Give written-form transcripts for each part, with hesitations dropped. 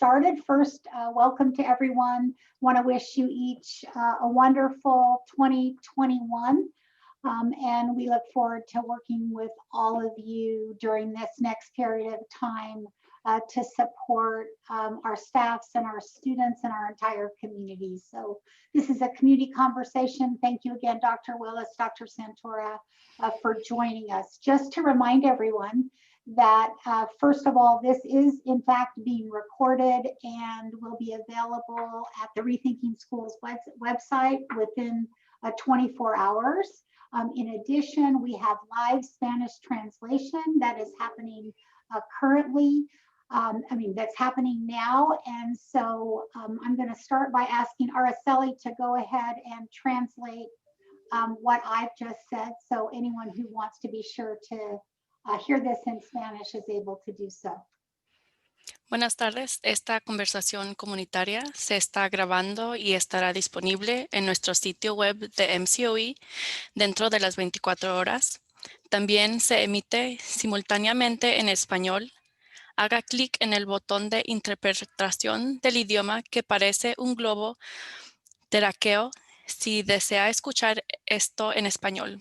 started. First, welcome to everyone. Want to wish you each a wonderful 2021. And we look forward to working with all of you during this next period of time to support our staffs and our students and our entire community. So this is a community conversation. Thank you again, Dr. Willis, Dr. Santora, for joining us. Just to remind everyone that first of all, this is in fact being recorded and will be available at the Rethinking Schools website within 24 hours. In addition, we have live Spanish translation that is happening currently. That's happening now. And so I'm going to start by asking Araceli to go ahead and translate what I've just said. So anyone who wants to be sure to hear this in Spanish is able to do so. Buenas tardes. Esta conversación comunitaria se está grabando y estará disponible en nuestro sitio web de MCOE dentro de las 24 horas. También se emite simultáneamente en español. Haga clic en el botón de interpretación del idioma que parece un globo terráqueo si desea escuchar esto en español.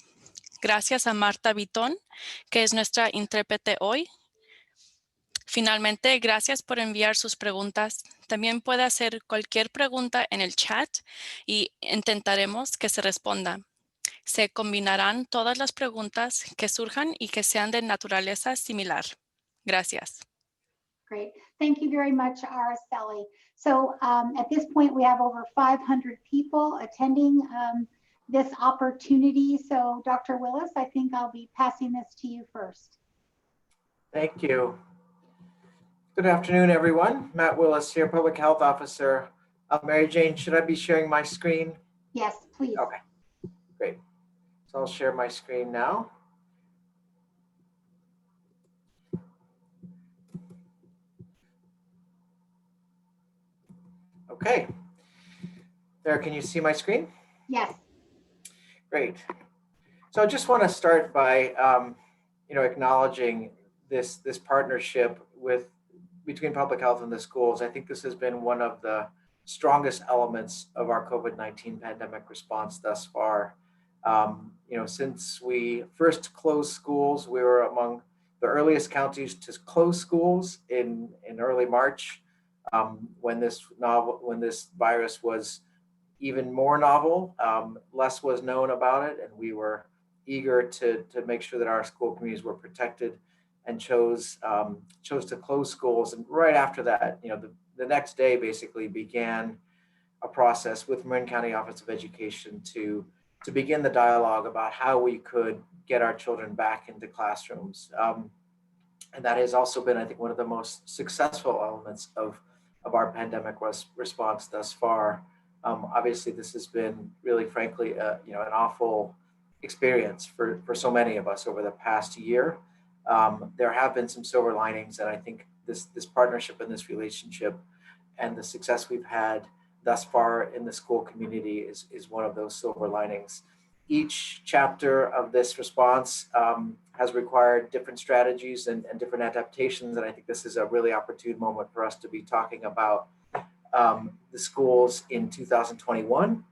Gracias a Marta Vitón, que es nuestra intérprete hoy. Finalmente, gracias por enviar sus preguntas. También puede hacer cualquier pregunta en el chat y intentaremos que se responda. Se combinarán todas las preguntas que surjan y que sean de naturaleza similar. Gracias. Great. Thank you very much, Araceli. So at this point, we have over 500 people attending this opportunity. So Dr. Willis, I think I'll be passing this to you first. Thank you. Good afternoon, everyone. Matt Willis here, Public Health Officer. Mary Jane, should I be sharing my screen? Yes, please. Okay, great. So I'll share my screen now. Okay. There, can you see my screen? Yes. Great. So I just want to start by, acknowledging this partnership between public health and the schools. I think this has been one of the strongest elements of our COVID-19 pandemic response thus far. Since we first closed schools, we were among the earliest counties to close schools in early March, when this virus was even more novel. Less was known about it, and we were eager to make sure that our school communities were protected, and chose to close schools. And right after that, the next day basically began a process with Marin County Office of Education to begin the dialogue about how we could get our children back into classrooms. And that has also been, I think, one of the most successful elements of our pandemic response thus far. Obviously, this has been really, frankly, an awful experience for so many of us over the past year. There have been some silver linings, and I think this partnership and this relationship and the success we've had thus far in the school community is one of those silver linings. Each chapter of this response has required different strategies and different adaptations, and I think this is a really opportune moment for us to be talking about the schools in 2021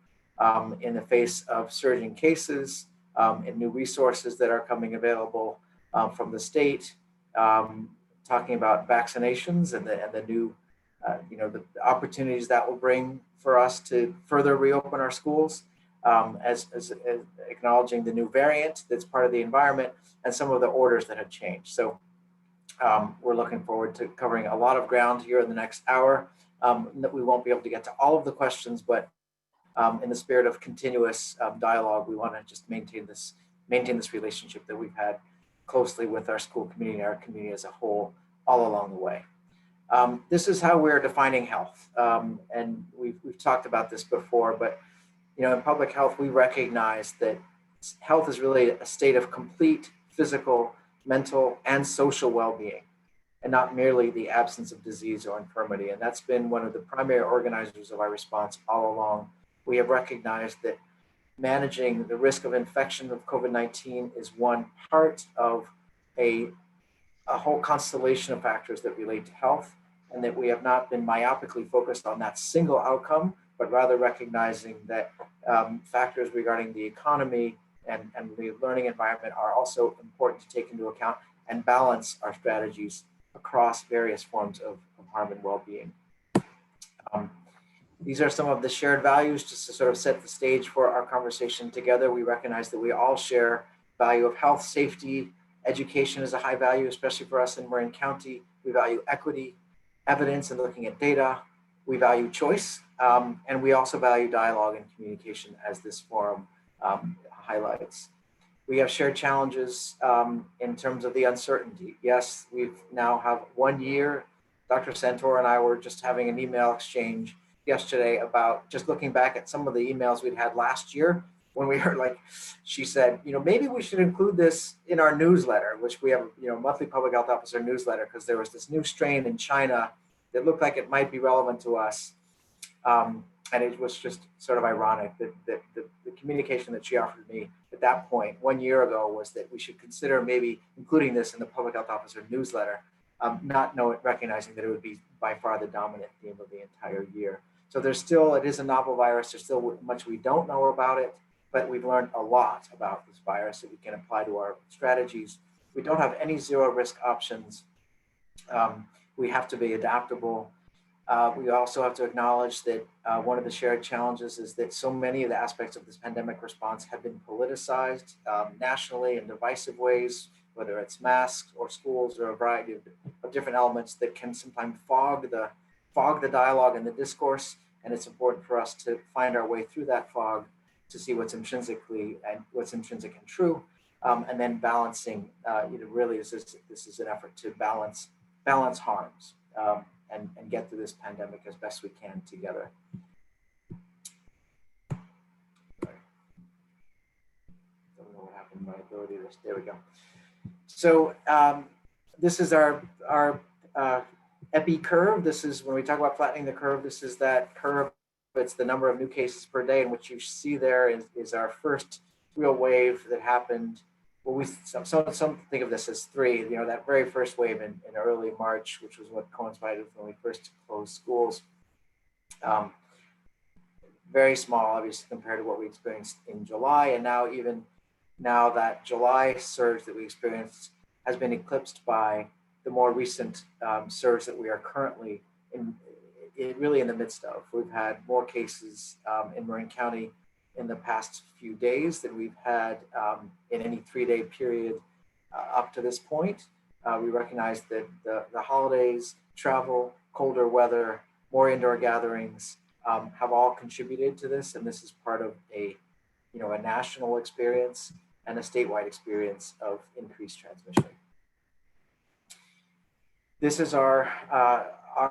in the face of surging cases and new resources that are coming available from the state, talking about vaccinations and the new, the opportunities that will bring for us to further reopen our schools, as acknowledging the new variant that's part of the environment and some of the orders that have changed. So we're looking forward to covering a lot of ground here in the next hour. That we won't be able to get to all of the questions, but in the spirit of continuous dialogue, we want to just maintain this relationship that we've had closely with our school community and our community as a whole all along the way. This is how we're defining health. And we've talked about this before, but in public health, we recognize that health is really a state of complete physical, mental, and social well-being, and not merely the absence of disease or infirmity. And that's been one of the primary organizers of our response all along. We have recognized that managing the risk of infection of COVID-19 is one part of a whole constellation of factors that relate to health. and that we have not been myopically focused on that single outcome, but rather recognizing that factors regarding the economy and the learning environment are also important to take into account and balance our strategies across various forms of harm and well-being. These are some of the shared values just to sort of set the stage for our conversation together. We recognize that we all share value of health, safety, education is a high value, especially for us in Marin County. We value equity, evidence, and looking at data. We value choice, and we also value dialogue and communication, as this forum highlights. We have shared challenges in terms of the uncertainty. Yes, we've now have 1 year. Dr. Santor and I were just having an email exchange yesterday about just looking back at some of the emails we'd had last year when we heard, like, she said, maybe we should include this in our newsletter, which we have, monthly public health officer newsletter, because there was this new strain in China that looked like it might be relevant to us. And it was just sort of ironic that the communication that she offered me at that point 1 year ago was that we should consider maybe including this in the public health officer newsletter, recognizing that it would be by far the dominant theme of the entire year. So it is a novel virus. There's still much we don't know about it, but we've learned a lot about this virus that we can apply to our strategies. We don't have any zero risk options. We have to be adaptable. We also have to acknowledge that one of the shared challenges is that so many of the aspects of this pandemic response have been politicized nationally in divisive ways, whether it's masks or schools or a variety of different elements that can sometimes fog the dialogue and the discourse. And it's important for us to find our way through that fog to see what's intrinsic and true, and then balancing. Really, this is an effort to balance harms. And get through this pandemic as best we can together. Sorry. Don't know what happened to my ability to, there we go. So this is our epi curve. This is when we talk about flattening the curve, this is that curve. It's the number of new cases per day, and what you see there is our first real wave that happened. Well, some think of this as three, that very first wave in early March, which was what coincided with when we first closed schools. Very small, obviously, compared to what we experienced in July. And now that July surge that we experienced has been eclipsed by the more recent surge that we are currently really in the midst of. We've had more cases in Marin County in the past few days than we've had in any 3-day period up to this point. We recognize that the holidays, travel, colder weather, more indoor gatherings have all contributed to this, and this is part of a national experience and a statewide experience of increased transmission. This is our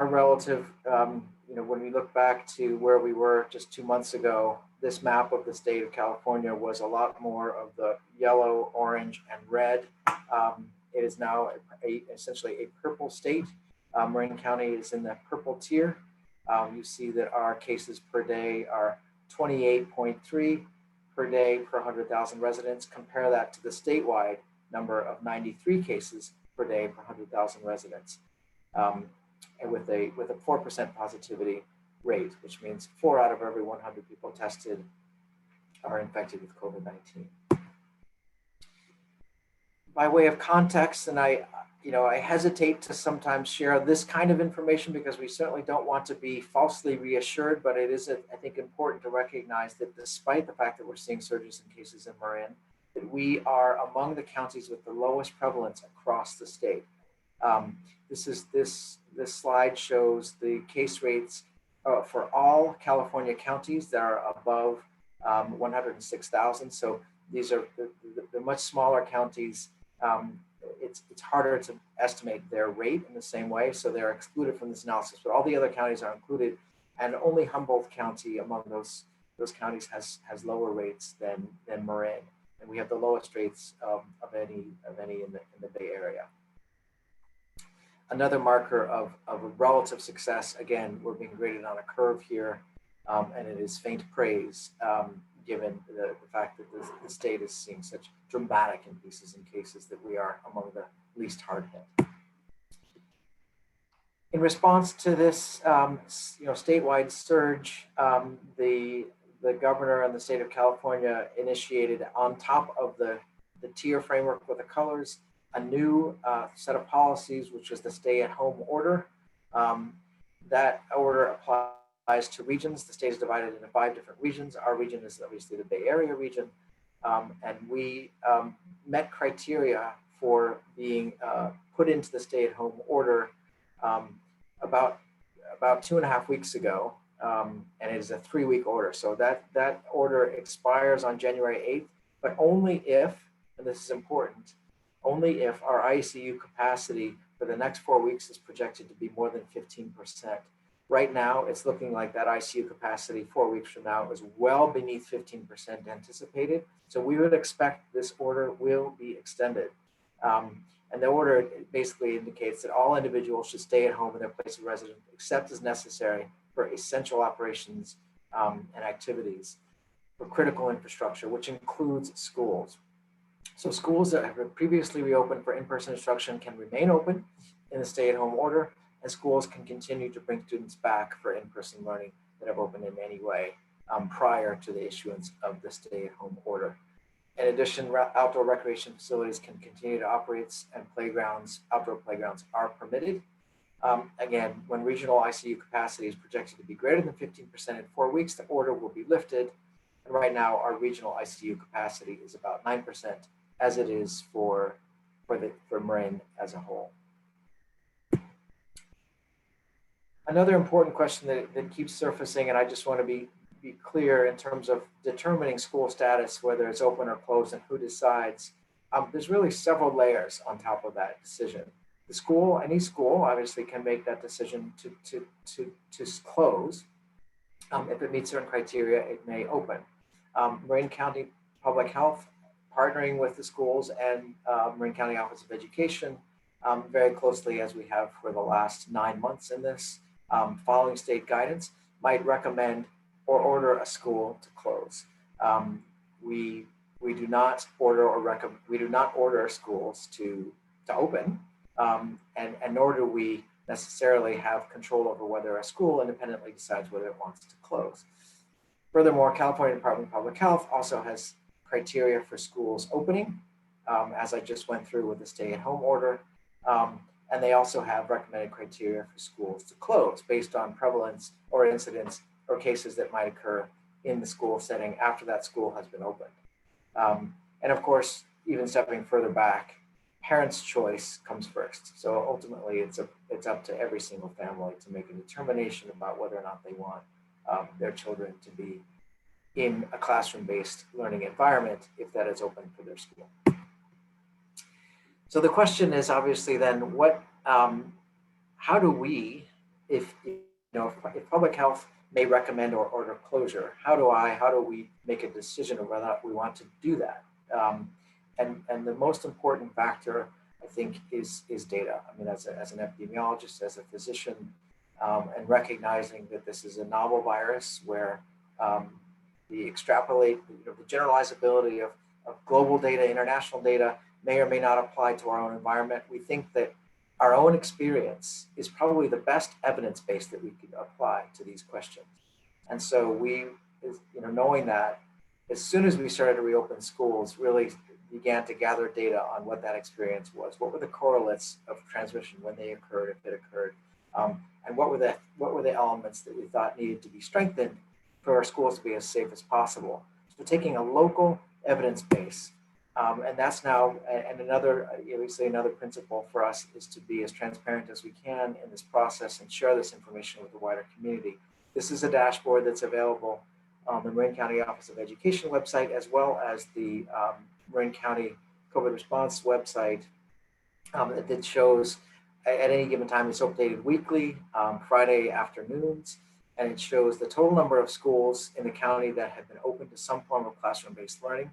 relative, when we look back to where we were just 2 months ago, this map of the state of California was a lot more of the yellow, orange, and red. It is now essentially a purple state. Marin County is in the purple tier. You see that our cases per day are 28.3 per day per 100,000 residents. Compare that to the statewide number of 93 cases per day per 100,000 residents, and with a 4% positivity rate, which means 4 out of every 100 people tested are infected with COVID-19. By way of context, and I hesitate to sometimes share this kind of information because we certainly don't want to be falsely reassured, but it is, I think, important to recognize that despite the fact that we're seeing surges in cases in Marin, that we are among the counties with the lowest prevalence across the state. This slide shows the case rates for all California counties that are above 106,000. So these are the much smaller counties. It's harder to estimate their rate in the same way, so they're excluded from this analysis. But all the other counties are included, and only Humboldt County among those counties has lower rates than Marin, and we have the lowest rates of any in the Bay Area. Another marker of a relative success, again, we're being graded on a curve here, and it is faint praise given the fact that the state is seeing such dramatic increases in cases that we are among the least hard hit. In response to this, statewide surge, the governor and the state of California initiated, on top of the tier framework with the colors, a new set of policies, which is the stay-at-home order. That order applies to regions. The state is divided into 5 different regions. Our region is obviously the Bay Area region, and we met criteria for being put into the stay-at-home order about 2.5 weeks ago, and it is a 3-week order. So that order expires on January 8th, but only if, and this is important, only if our ICU capacity for the next 4 weeks is projected to be more than 15%. Right now, it's looking like that ICU capacity 4 weeks from now is well beneath 15% anticipated. So we would expect this order will be extended. And the order basically indicates that all individuals should stay at home in their place of residence, except as necessary for essential operations and activities for critical infrastructure, which includes schools. So schools that have previously reopened for in-person instruction can remain open in the stay-at-home order, and schools can continue to bring students back for in-person learning that have opened in any way prior to the issuance of the stay-at-home order. In addition, outdoor recreation facilities can continue to operate, and outdoor playgrounds are permitted. Again, when regional ICU capacity is projected to be greater than 15% in 4 weeks, the order will be lifted. And right now, our regional ICU capacity is about 9%, as it is for Marin as a whole. Another important question that keeps surfacing, and I just want to be clear in terms of determining school status, whether it's open or closed and who decides, there's really several layers on top of that decision. The school, any school obviously can make that decision to close. If it meets certain criteria, it may open. Marin County Public Health, partnering with the schools and Marin County Office of Education very closely, as we have for the last 9 months in this, following state guidance, might recommend or order a school to close. We do not order schools to open, and nor do we necessarily have control over whether a school independently decides whether it wants to close. Furthermore, California Department of Public Health also has criteria for schools opening, as I just went through with the stay-at-home order, and they also have recommended criteria for schools to close based on prevalence or incidents or cases that might occur in the school setting after that school has been opened. And of course, even stepping further back, parents' choice comes first. So ultimately, it's up to every single family to make a determination about whether or not they want their children to be in a classroom-based learning environment if that is open for their school. So the question is obviously then, how do we, if public health may recommend or order closure, how do we make a decision of whether or not we want to do that? And the most important factor, I think, is data. I mean, as an epidemiologist, as a physician, and recognizing that this is a novel virus where the generalizability of global data, international data may or may not apply to our own environment. We think that our own experience is probably the best evidence base that we could apply to these questions. And so we, knowing that, as soon as we started to reopen schools, really began to gather data on what that experience was. What were the correlates of transmission when they occurred, if it occurred, and what were the elements that we thought needed to be strengthened for our schools to be as safe as possible. So taking a local evidence base, and that's now, and another principle for us is to be as transparent as we can in this process and share this information with the wider community. This is a dashboard that's available on the Marin County Office of Education website, as well as the Marin County COVID response website that shows at any given time. It's updated weekly, Friday afternoons, and it shows the total number of schools in the county that have been open to some form of classroom-based learning.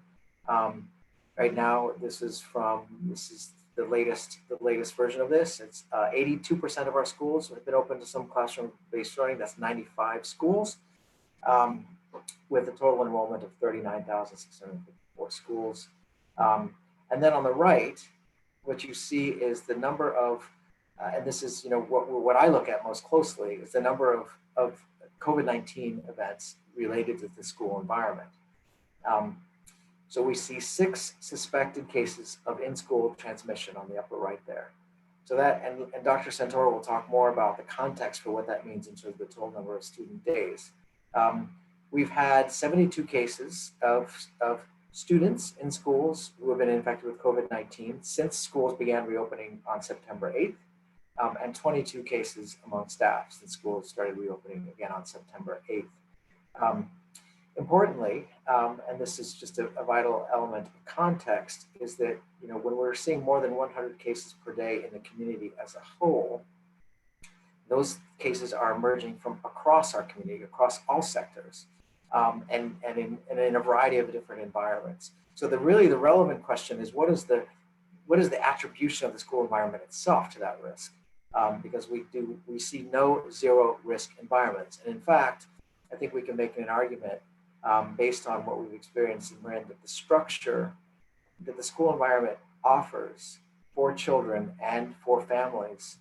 Right now, this is the latest version of this. It's 82% of our schools have been open to some classroom-based learning. That's 95 schools, with a total enrollment of 39,654 schools. And then on the right, what you see is the number of and this is, what I look at most closely is the number of COVID-19 events related to the school environment. So we see 6 suspected cases of in-school transmission on the upper right there. So that, and Dr. Santoro will talk more about the context for what that means in terms of the total number of student days. We've had 72 cases of students in schools who have been infected with COVID-19 since schools began reopening on September 8th, and 22 cases among staff since schools started reopening again on September 8th. Importantly, and this is just a vital element of context, is that when we're seeing more than 100 cases per day in the community as a whole, those cases are emerging from across our community, across all sectors, and in a variety of different environments. So the relevant question is, what is the attribution of the school environment itself to that risk? Because we see no zero risk environments, and in fact, I think we can make an argument based on what we've experienced in Marin, that the structure that the school environment offers for children and for families,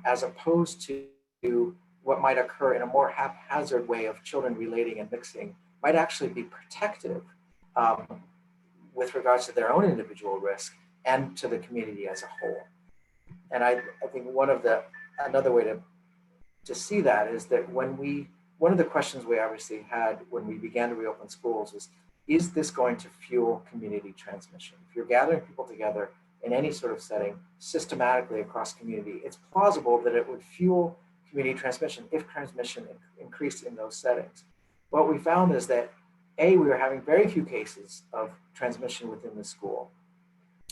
as opposed to what might occur in a more haphazard way of children relating and mixing, might actually be protective with regards to their own individual risk and to the community as a whole. And I think another way to see that is that one of the questions we obviously had when we began to reopen schools is this going to fuel community transmission? If you're gathering people together in any sort of setting systematically across community, it's plausible that it would fuel community transmission if transmission increased in those settings. What we found is that, we were having very few cases of transmission within the school.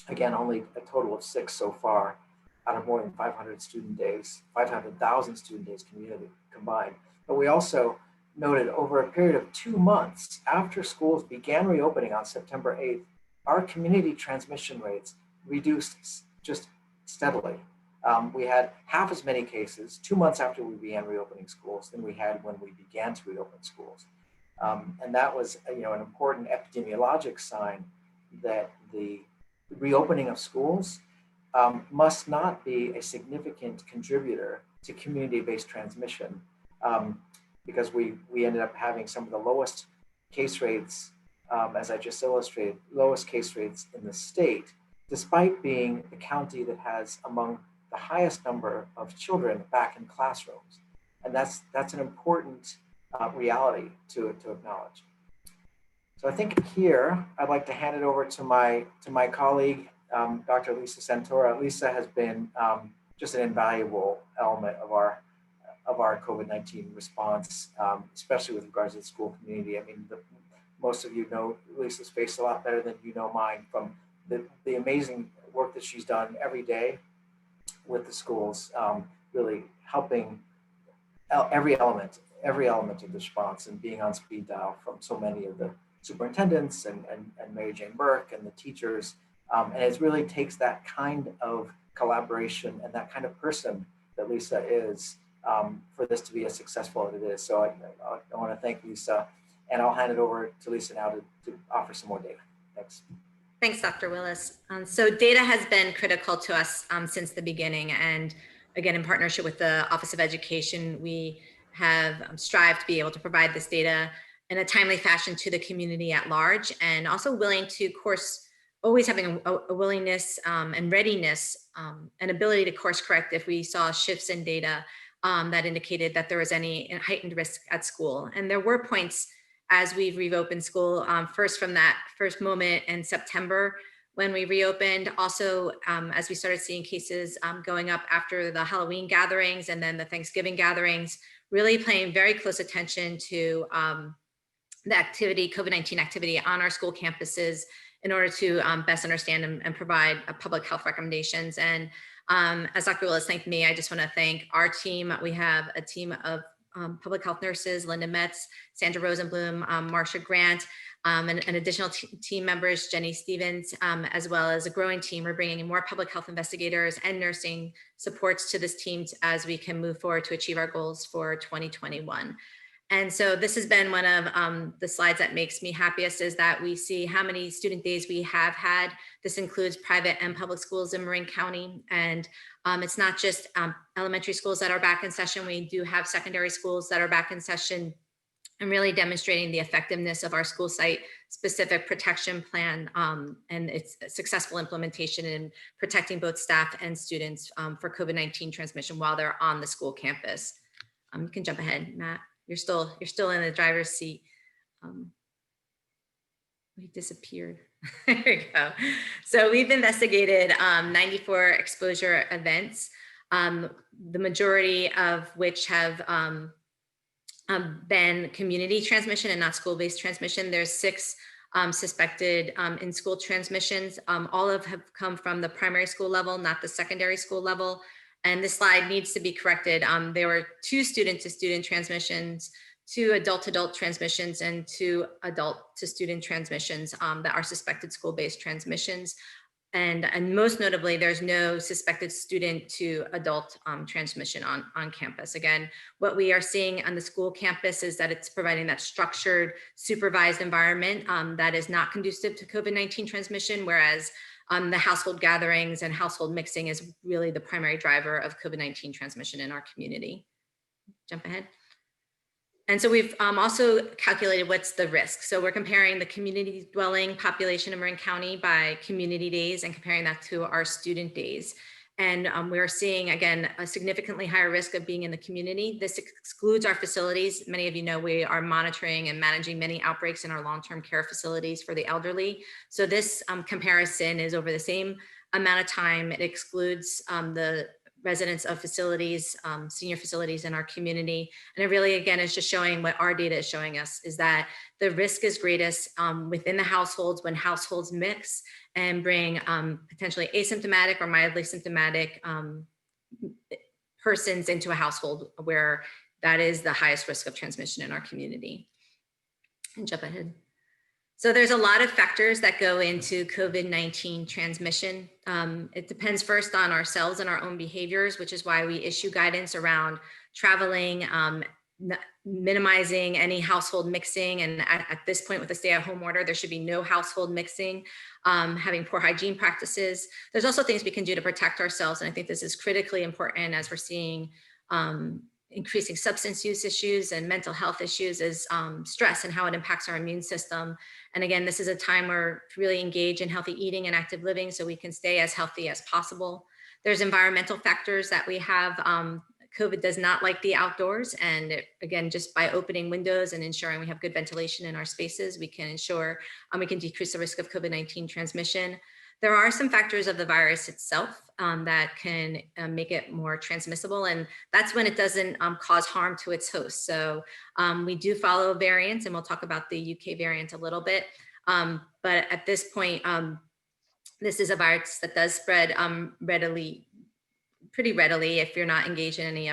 Again, only a total of 6 so far out of more than 500 student days, 500,000 student days community combined. But we also noted over a period of 2 months after schools began reopening on September 8th, our community transmission rates reduced just steadily. We had half as many cases 2 months after we began reopening schools than we had when we began to reopen schools. And that was an important epidemiologic sign that the reopening of schools must not be a significant contributor to community-based transmission, because we ended up having some of the lowest case rates, as I just illustrated, lowest case rates in the state, despite being the county that has among the highest number of children back in classrooms. And that's an important reality to acknowledge. So I think here, I'd like to hand it over to my colleague, Dr. Lisa Santoro. Lisa has been just an invaluable element of our COVID-19 response, especially with regards to the school community. I mean, most of you know Lisa's face a lot better than you know mine, from the amazing work that she's done every day with the schools, really helping every element of the response and being on speed dial from so many of the superintendents and Mary Jane Burke and the teachers. And it really takes that kind of collaboration and that kind of person that Lisa is for this to be as successful as it is. So I want to thank Lisa, and I'll hand it over to Lisa now to offer some more data. Thanks. Thanks, Dr. Willis. So data has been critical to us since the beginning. And again, in partnership with the Office of Education, we have strived to be able to provide this data in a timely fashion to the community at large, and also willing to always having a willingness and readiness and ability to course correct if we saw shifts in data that indicated that there was any heightened risk at school. And there were points as we've reopened school, first from that first moment in September when we reopened, also as we started seeing cases going up after the Halloween gatherings and then the Thanksgiving gatherings, really paying very close attention to the activity, COVID-19 activity on our school campuses in order to best understand and provide public health recommendations. And as Dr. Willis thanked me, I just want to thank our team. We have a team of public health nurses, Linda Metz, Sandra Rosenblum, Marsha Grant, and additional team members, Jenny Stevens, as well as a growing team. We're bringing in more public health investigators and nursing supports to this team as we can move forward to achieve our goals for 2021. And so this has been one of the slides that makes me happiest, is that we see how many student days we have had. This includes private and public schools in Marin County. And it's not just elementary schools that are back in session. We do have secondary schools that are back in session, and really demonstrating the effectiveness of our school site specific protection plan and its successful implementation in protecting both staff and students for COVID-19 transmission while they're on the school campus. You can jump ahead, Matt. You're still in the driver's seat. We disappeared. There we go. So we've investigated 94 exposure events, the majority of which have been community transmission and not school-based transmission. There's 6 suspected in-school transmissions. All have come from the primary school level, not the secondary school level. And this slide needs to be corrected. There were 2 student-to-student transmissions, 2 adult-to-adult transmissions, and 2 adult-to-student transmissions that are suspected school-based transmissions. And most notably, there's no suspected student to adult transmission on campus. Again, what we are seeing on the school campus is that it's providing that structured, supervised environment that is not conducive to COVID-19 transmission, whereas the household gatherings and household mixing is really the primary driver of COVID-19 transmission in our community. Jump ahead. And so we've also calculated what's the risk. So we're comparing the community dwelling population in Marin County by community days and comparing that to our student days. And we're seeing, again, a significantly higher risk of being in the community. This excludes our facilities. Many of you know we are monitoring and managing many outbreaks in our long-term care facilities for the elderly. So this comparison is over the same amount of time. It excludes the residents of facilities, senior facilities in our community. And it really, again, is just showing what our data is showing us, is that the risk is greatest within the households when households mix and bring potentially asymptomatic or mildly symptomatic persons into a household, where that is the highest risk of transmission in our community. And jump ahead. So there's a lot of factors that go into COVID-19 transmission. It depends first on ourselves and our own behaviors, which is why we issue guidance around traveling, minimizing any household mixing. And at this point with the stay-at-home order, there should be no household mixing, having poor hygiene practices. There's also things we can do to protect ourselves. And I think this is critically important as we're seeing increasing substance use issues and mental health issues, is stress and how it impacts our immune system. And again, this is a time where to really engage in healthy eating and active living so we can stay as healthy as possible. There's environmental factors that we have. COVID does not like the outdoors. And again, just by opening windows and ensuring we have good ventilation in our spaces, we can ensure we can decrease the risk of COVID-19 transmission. There are some factors of the virus itself that can make it more transmissible, and that's when it doesn't cause harm to its host. So we do follow variants, and we'll talk about the UK variant a little bit. But at this point, this is a virus that does spread pretty readily if you're not engaged in any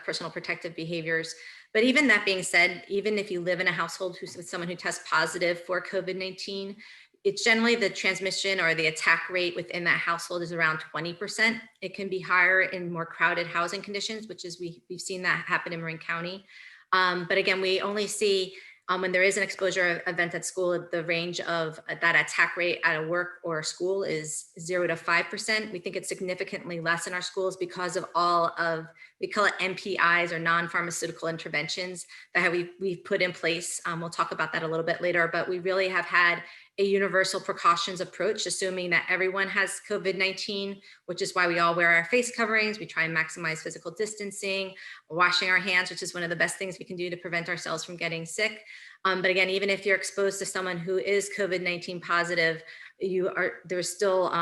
personal protective behaviors. But even that being said, even if you live in a household with someone who tests positive for COVID-19, it's generally the transmission or the attack rate within that household is around 20%. It can be higher in more crowded housing conditions, which is we've seen that happen in Marin County. But again, we only see when there is an exposure event at school, the range of that attack rate at a work or a school is 0 to 5%. We think it's significantly less in our schools because of all of, we call it NPIs or non-pharmaceutical interventions that we've put in place. We'll talk about that a little bit later, but we really have had a universal precautions approach, assuming that everyone has COVID-19, which is why we all wear our face coverings. We try and maximize physical distancing, washing our hands, which is one of the best things we can do to prevent ourselves from getting sick. But again, even if you're exposed to someone who is COVID-19 positive, there's still,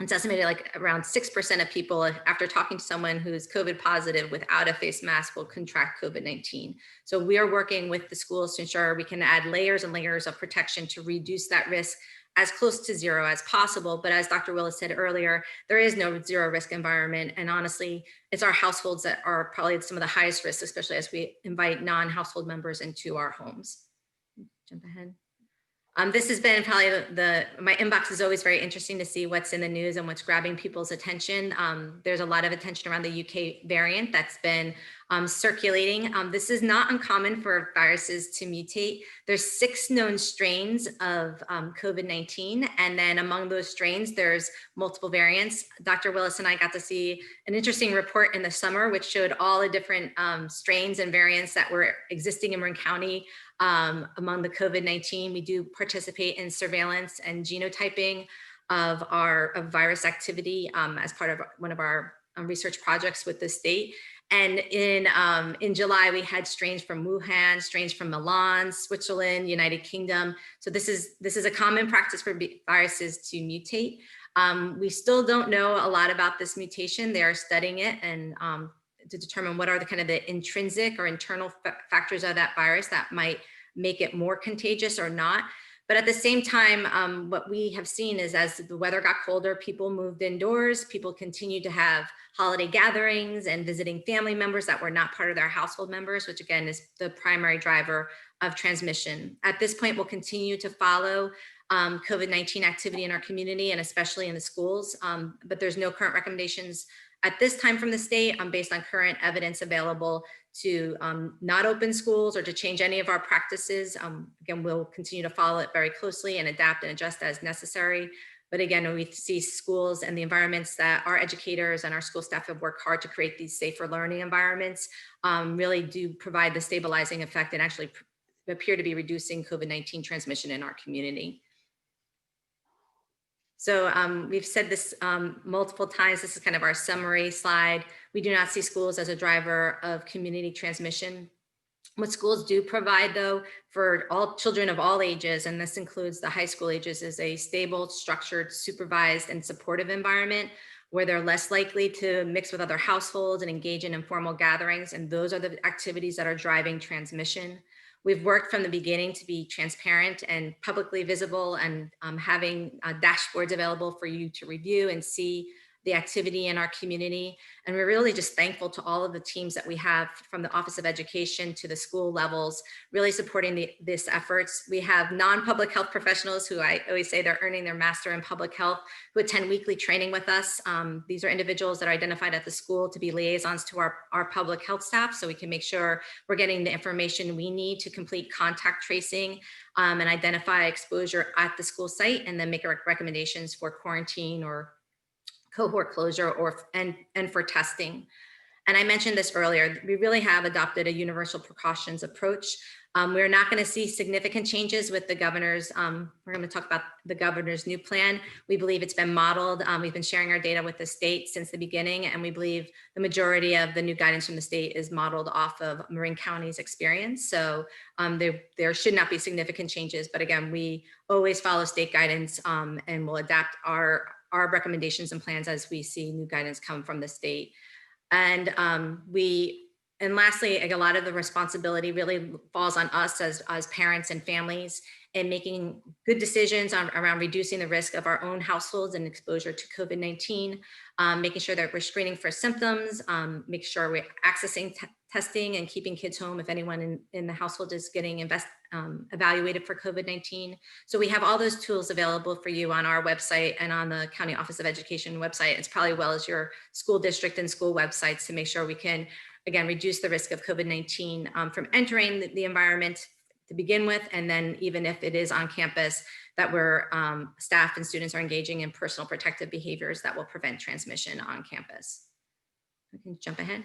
it's estimated like around 6% of people after talking to someone who's COVID positive without a face mask will contract COVID-19. So we are working with the schools to ensure we can add layers and layers of protection to reduce that risk as close to zero as possible. But as Dr. Willis said earlier, there is no zero risk environment. And honestly, it's our households that are probably some of the highest risks, especially as we invite non-household members into our homes. Jump ahead. This has been probably my inbox is always very interesting to see what's in the news and what's grabbing people's attention. There's a lot of attention around the UK variant that's been circulating. This is not uncommon for viruses to mutate. There's 6 known strains of COVID-19, and then among those strains, there's multiple variants. Dr. Willis and I got to see an interesting report in the summer, which showed all the different strains and variants that were existing in Marin County among the COVID-19. We do participate in surveillance and genotyping of virus activity as part of one of our research projects with the state. And in July, we had strains from Wuhan, strains from Milan, Switzerland, United Kingdom. So this is a common practice for viruses to mutate. We still don't know a lot about this mutation. They are studying it and to determine what are the intrinsic or internal factors of that virus that might make it more contagious or not. But at the same time, what we have seen is as the weather got colder, people moved indoors, people continued to have holiday gatherings and visiting family members that were not part of their household members, which again is the primary driver of transmission. At this point, we'll continue to follow COVID-19 activity in our community and especially in the schools, but there's no current recommendations at this time from the state based on current evidence available to not open schools or to change any of our practices. Again, we'll continue to follow it very closely and adapt and adjust as necessary. But again, we see schools and the environments that our educators and our school staff have worked hard to create these safer learning environments really do provide the stabilizing effect and actually appear to be reducing COVID-19 transmission in our community. So we've said this multiple times. This is kind of our summary slide. We do not see schools as a driver of community transmission. What schools do provide, though, for all children of all ages, and this includes the high school ages, is a stable, structured, supervised, and supportive environment where they're less likely to mix with other households and engage in informal gatherings. And those are the activities that are driving transmission. We've worked from the beginning to be transparent and publicly visible and having dashboards available for you to review and see the activity in our community. And we're really just thankful to all of the teams that we have from the Office of Education to the school levels, really supporting this efforts. We have non-public health professionals who I always say they're earning their master in public health, who attend weekly training with us. These are individuals that are identified at the school to be liaisons to our public health staff, so we can make sure we're getting the information we need to complete contact tracing and identify exposure at the school site, and then make recommendations for quarantine or cohort closure and for testing. And I mentioned this earlier, we really have adopted a universal precautions approach. We're not going to see significant changes with the governor's, we're going to talk about the governor's new plan. We believe it's been modeled. We've been sharing our data with the state since the beginning, and we believe the majority of the new guidance from the state is modeled off of Marin County's experience. So there should not be significant changes, but again, we always follow state guidance and will adapt our recommendations and plans as we see new guidance come from the state. And lastly, a lot of the responsibility really falls on us as parents and families in making good decisions around reducing the risk of our own households and exposure to COVID-19, making sure that we're screening for symptoms, make sure we're accessing testing and keeping kids home if anyone in the household is getting evaluated for COVID-19. So we have all those tools available for you on our website and on the County Office of Education website, as probably well as your school district and school websites, to make sure we can, again, reduce the risk of COVID-19 from entering the environment to begin with, and then even if it is on campus, that we're staff and students are engaging in personal protective behaviors that will prevent transmission on campus. We can jump ahead.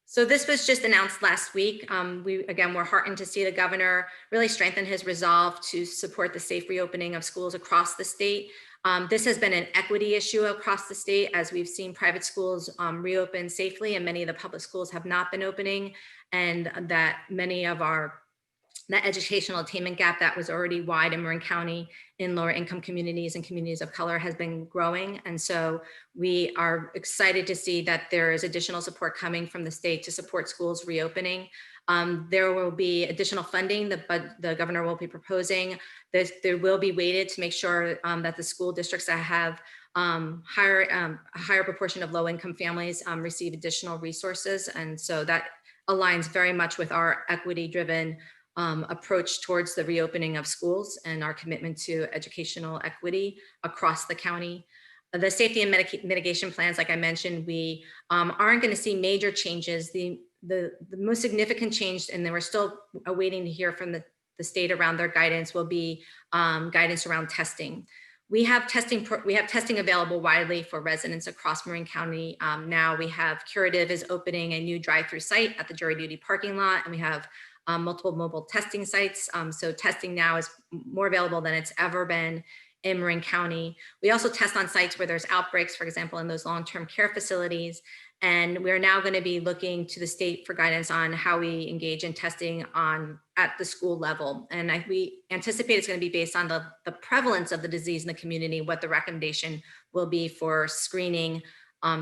So this was just announced last week. We're heartened to see the governor really strengthen his resolve to support the safe reopening of schools across the state. This has been an equity issue across the state, as we've seen private schools reopen safely and many of the public schools have not been opening, and that many of that educational attainment gap that was already wide in Marin County in lower income communities and communities of color has been growing. And so we are excited to see that there is additional support coming from the state to support schools reopening. There will be additional funding that the governor will be proposing. There will be weighted to make sure that the school districts that have a higher proportion of low income families receive additional resources. And so that aligns very much with our equity driven approach towards the reopening of schools and our commitment to educational equity across the county. the safety and mitigation plans, like I mentioned, we aren't going to see major changes. The most significant change, and then we're still awaiting to hear from the state around their guidance, will be guidance around testing. We have testing available widely for residents across Marin County. Now we have Curative is opening a new drive-through site at the jury duty parking lot, and we have multiple mobile testing sites. So testing now is more available than it's ever been in Marin County. We also test on sites where there's outbreaks, for example, in those long-term care facilities. And we're now going to be looking to the state for guidance on how we engage in testing at the school level. And we anticipate it's going to be based on the prevalence of the disease in the community, what the recommendation will be for screening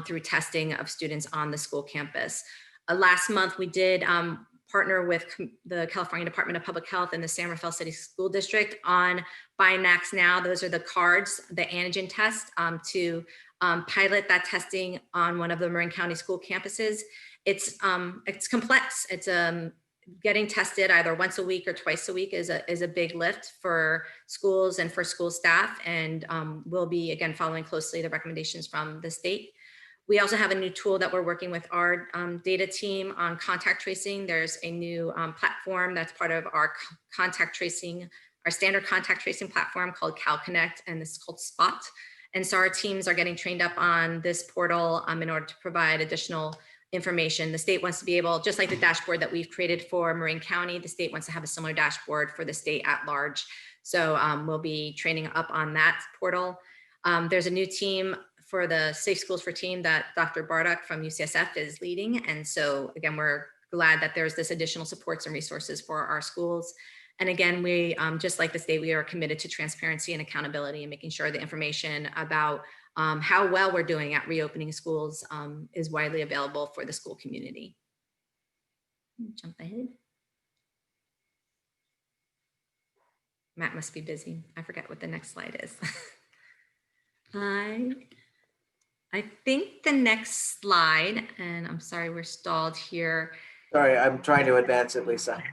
through testing of students on the school campus. Last month, we did partner with the California Department of Public Health and the San Rafael City School District on Binax Now. Those are the cards, the antigen test, to pilot that testing on one of the Marin County school campuses. It's complex. It's getting tested either once a week or twice a week is a big lift for schools and for school staff, and we'll be again following closely the recommendations from the state. We also have a new tool that we're working with our data team on contact tracing. There's a new platform that's part of our contact tracing, our standard contact tracing platform called CalConnect, and this is called Spot. And so our teams are getting trained up on this portal in order to provide additional information. The state wants to be able, just like the dashboard that we've created for Marin County, the state wants to have a similar dashboard for the state at large. So we'll be training up on that portal. There's a new team for the Safe Schools for Teen that Dr. Bardock from UCSF is leading. And so again, we're glad that there's this additional supports and resources for our schools. And again, we, just like the state, we are committed to transparency and accountability and making sure the information about how well we're doing at reopening schools is widely available for the school community. Jump ahead. Matt must be busy. I forget what the next slide is. I think the next slide, and I'm sorry, we're stalled here. Sorry, I'm trying to advance it, Lisa.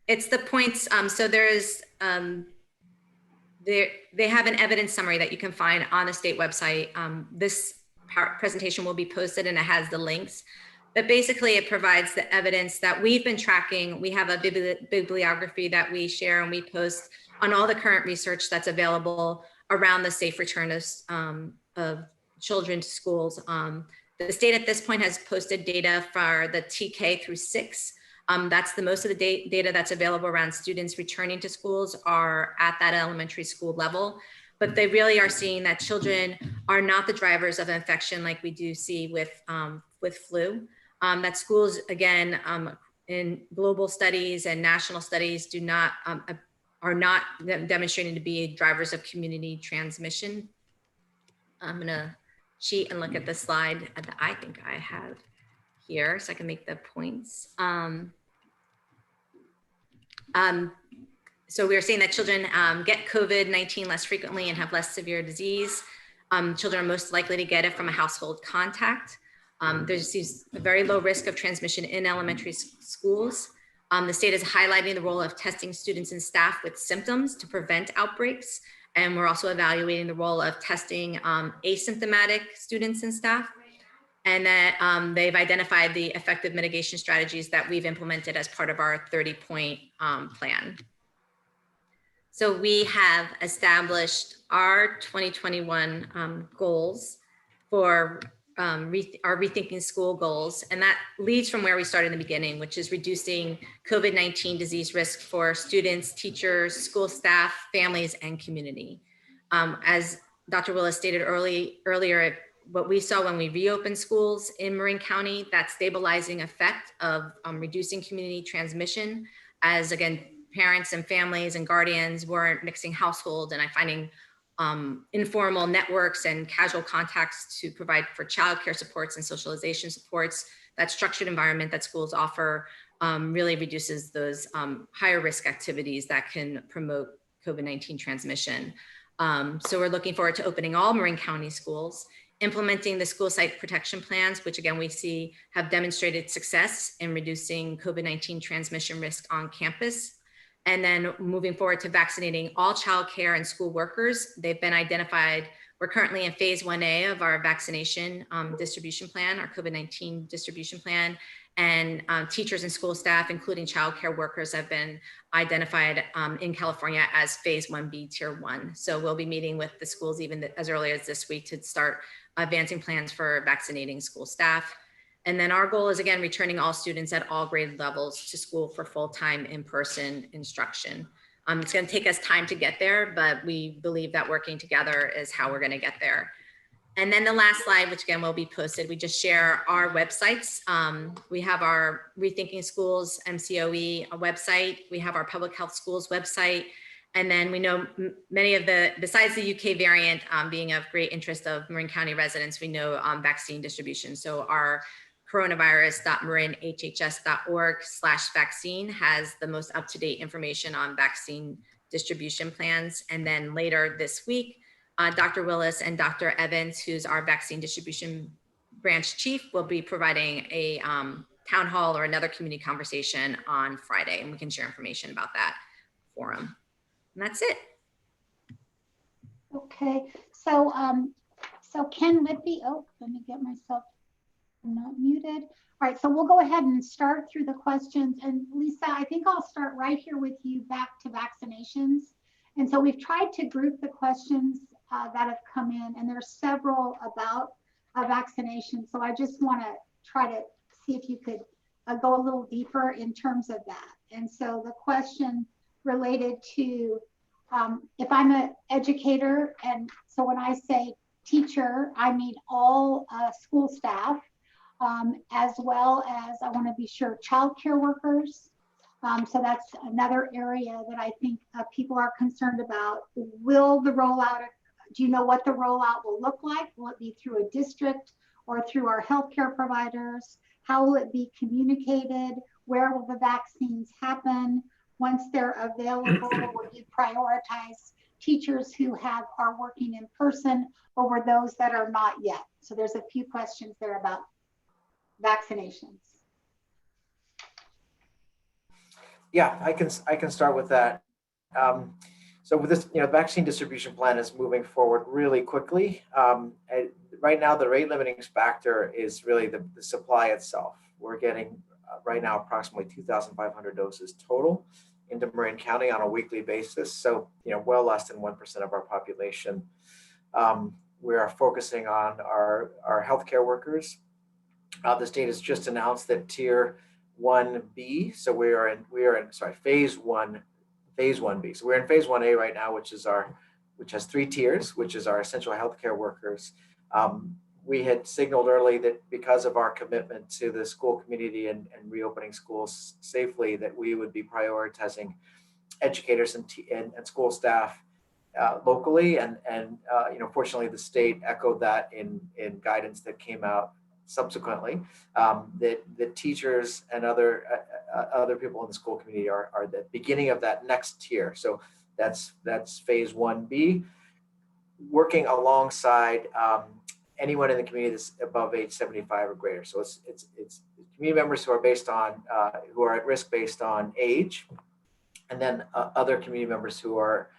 It's the points. So there's, they have an evidence summary that you can find on the state website. This presentation will be posted and it has the links. But basically it provides the evidence that we've been tracking. We have a bibliography that we share and we post on all the current research that's available around the safe return of children to schools. The state at this point has posted data for the TK through 6. That's the most of the data that's available around students returning to schools are at that elementary school level. But they really are seeing that children are not the drivers of infection like we do see with flu. That schools, again, in global studies and national studies are not demonstrating to be drivers of community transmission. I'm gonna cheat and look at the slide that I think I have here so I can make the points. So we are seeing that children get COVID-19 less frequently and have less severe disease. Children are most likely to get it from a household contact. There's a very low risk of transmission in elementary schools. The state is highlighting the role of testing students and staff with symptoms to prevent outbreaks. And we're also evaluating the role of testing asymptomatic students and staff. And that they've identified the effective mitigation strategies that we've implemented as part of our 30-point plan. So we have established our 2021 goals for our Rethinking School goals. And that leads from where we started in the beginning, which is reducing COVID-19 disease risk for students, teachers, school staff, families, and community. As Dr. Willis stated earlier, what we saw when we reopened schools in Marin County, that stabilizing effect of reducing community transmission, as again, parents and families and guardians weren't mixing households and finding informal networks and casual contacts to provide for childcare supports and socialization supports. That structured environment that schools offer really reduces those higher risk activities that can promote COVID-19 transmission. So we're looking forward to opening all Marin County schools, implementing the school site protection plans, which again, we see have demonstrated success in reducing COVID-19 transmission risk on campus. And then moving forward to vaccinating all childcare and school workers. They've been identified. We're currently in phase 1A of our vaccination distribution plan, our COVID-19 distribution plan. And teachers and school staff, including childcare workers, have been identified in California as phase 1B tier 1. So we'll be meeting with the schools even as early as this week to start advancing plans for vaccinating school staff. And then our goal is, again, returning all students at all grade levels to school for full-time in-person instruction. It's going to take us time to get there, but we believe that working together is how we're going to get there. And then the last slide, which again will be posted, we just share our websites. We have our Rethinking Schools MCOE website. We have our Public Health Schools website. And then we know many of the, besides the UK variant being of great interest of Marin County residents, we know vaccine distribution. So our coronavirus.marinhhs.org/vaccine has the most up-to-date information on vaccine distribution plans. And then later this week, Dr. Willis and Dr. Evans, who's our vaccine distribution branch chief, will be providing a town hall or another community conversation on Friday, and we can share information about that forum. And that's it. Okay, so so Ken Whitby, oh, let me get myself not muted. All right, so we'll go ahead and start through the questions. And Lisa, I think I'll start right here with you back to vaccinations. And so we've tried to group the questions that have come in, and there's several about vaccination. So I just want to try to see if you could go a little deeper in terms of that. And so the question related to if I'm an educator, and so when I say teacher, I mean all school staff, as well as I want to be sure childcare workers. So that's another area that I think people are concerned about. Will the rollout, do you know what the rollout will look like? Will it be through a district or through our healthcare providers? How will it be communicated? Where will the vaccines happen? Once they're available, will you prioritize teachers who are working in person over those that are not yet? So there's a few questions there about vaccinations. Yeah, I can start with that. So with this, vaccine distribution plan is moving forward really quickly. Right now, the rate limiting factor is really the supply itself. We're getting right now approximately 2,500 doses total into Marin County on a weekly basis. So, well less than 1% of our population. We are focusing on our healthcare workers. The state has just announced that tier 1B. So we are in phase 1B. So we're in phase 1A right now, which has 3 tiers, which is our essential healthcare workers. We had signaled early that because of our commitment to the school community and reopening schools safely, that we would be prioritizing educators and school staff locally. And fortunately, the state echoed that in guidance that came out subsequently, that the teachers and other people in the school community are the beginning of that next tier. So that's phase 1B, working alongside anyone in the community that's above age 75 or greater. So it's community members who are who are at risk based on age, and then other community members who are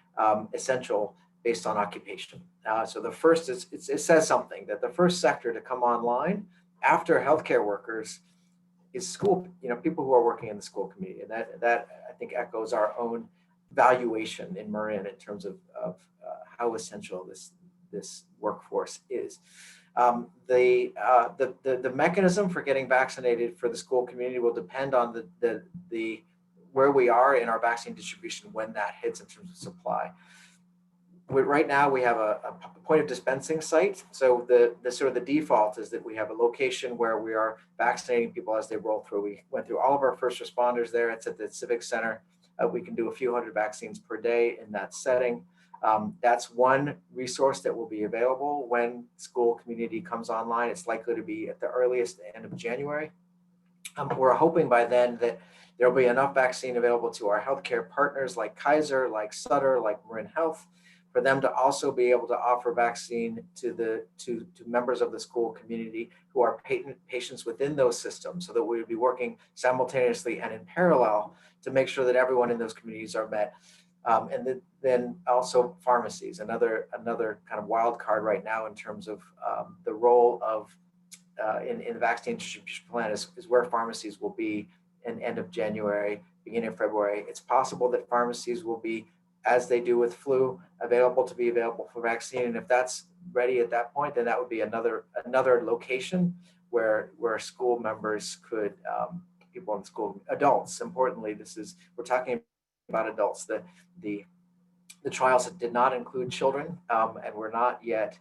essential based on occupation. So the first it says something that the first sector to come online after healthcare workers is school, people who are working in the school community. And that I think echoes our own valuation in Marin in terms of how essential this workforce is. The mechanism for getting vaccinated for the school community will depend on the where we are in our vaccine distribution when that hits in terms of supply. Right now we have a point of dispensing site. So the sort of the default is that we have a location where we are vaccinating people as they roll through. We went through all of our first responders there. It's at the Civic Center. We can do a few hundred vaccines per day in that setting. That's one resource that will be available when school community comes online. It's likely to be at the earliest end of January. We're hoping by then that there'll be enough vaccine available to our healthcare partners like Kaiser, like Sutter, like Marin Health, for them to also be able to offer vaccine to members of the school community who are patients within those systems, so that we would be working simultaneously and in parallel to make sure that everyone in those communities are met. And then also pharmacies, another kind of wild card right now in terms of the role of in the vaccine distribution plan is where pharmacies will be in end of January, beginning of February. It's possible that pharmacies will be, as they do with flu, available for vaccine. And if that's ready at that point, then that would be another location where school members could, people in school, adults, importantly, we're talking about adults. The trials did not include children, and we're not yet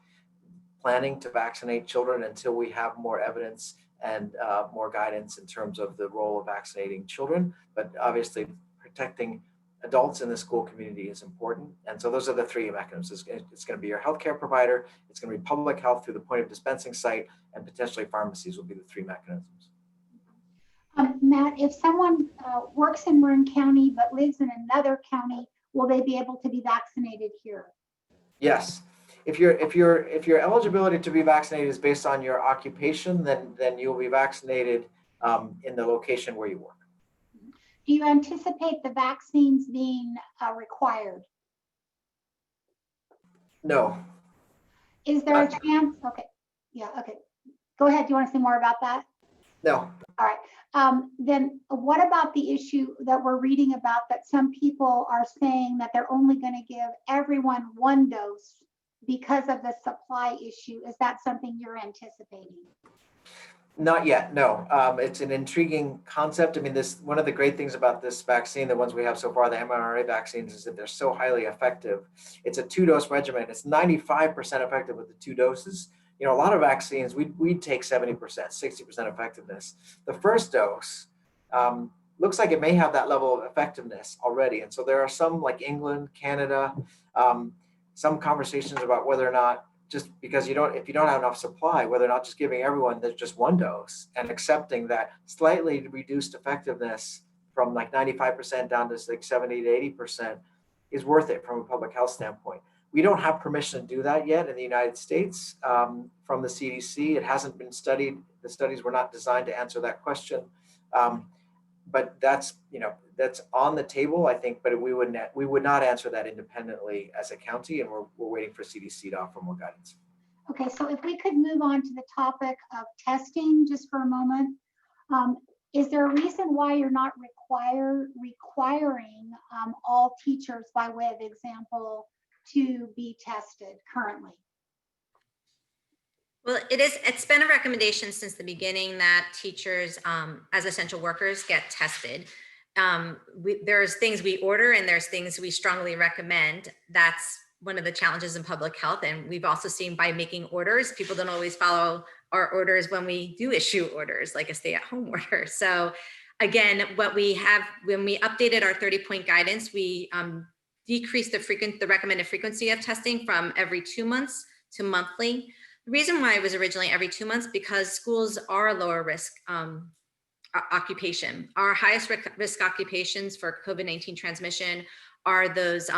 planning to vaccinate children until we have more evidence and more guidance in terms of the role of vaccinating children. But obviously, protecting adults in the school community is important. And so those are the three mechanisms. It's going to be your healthcare provider, it's going to be public health through the point of dispensing site, and potentially pharmacies will be the three mechanisms. Matt, if someone works in Marin County but lives in another county, will they be able to be vaccinated here? Yes. If your eligibility to be vaccinated is based on your occupation, then you'll be vaccinated in the location where you work. Do you anticipate the vaccines being required? No. Is there a chance? Okay. Yeah. Okay. Go ahead. Do you want to say more about that? No. All right. Then what about the issue that we're reading about, that some people are saying that they're only going to give everyone one dose because of the supply issue? Is that something you're anticipating? Not yet, no. It's an intriguing concept. I mean, one of the great things about this vaccine, the ones we have so far, the mRNA vaccines, is that they're so highly effective. It's a 2-dose regimen. It's 95% effective with the 2 doses. You know, a lot of vaccines, we take 70%, 60% effectiveness. The first dose looks like it may have that level of effectiveness already. And so there are some, like England, Canada, some conversations about whether or not, just because if you don't have enough supply, whether or not just giving everyone just 1 dose and accepting that slightly reduced effectiveness from like 95% down to like 70 to 80% is worth it from a public health standpoint. We don't have permission to do that yet in the United States from the CDC. It hasn't been studied. The studies were not designed to answer that question. But that's on the table, I think, but we would not answer that independently as a county, and we're waiting for CDC to offer more guidance. Okay, so if we could move on to the topic of testing just for a moment. Is there a reason why you're not requiring all teachers, by way of example, to be tested currently? Well, it's been a recommendation since the beginning that teachers as essential workers get tested. There's things we order and there's things we strongly recommend. That's one of the challenges in public health. And we've also seen by making orders, people don't always follow our orders when we do issue orders, like a stay-at-home order. So again, what we have, when we updated our 30-point guidance, we decreased the recommended frequency of testing from every 2 months to monthly. The reason why it was originally every 2 months, because schools are a lower risk occupation. Our highest risk occupations for COVID-19 transmission are those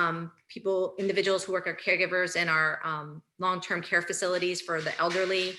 individuals who work as caregivers in our long-term care facilities for the elderly,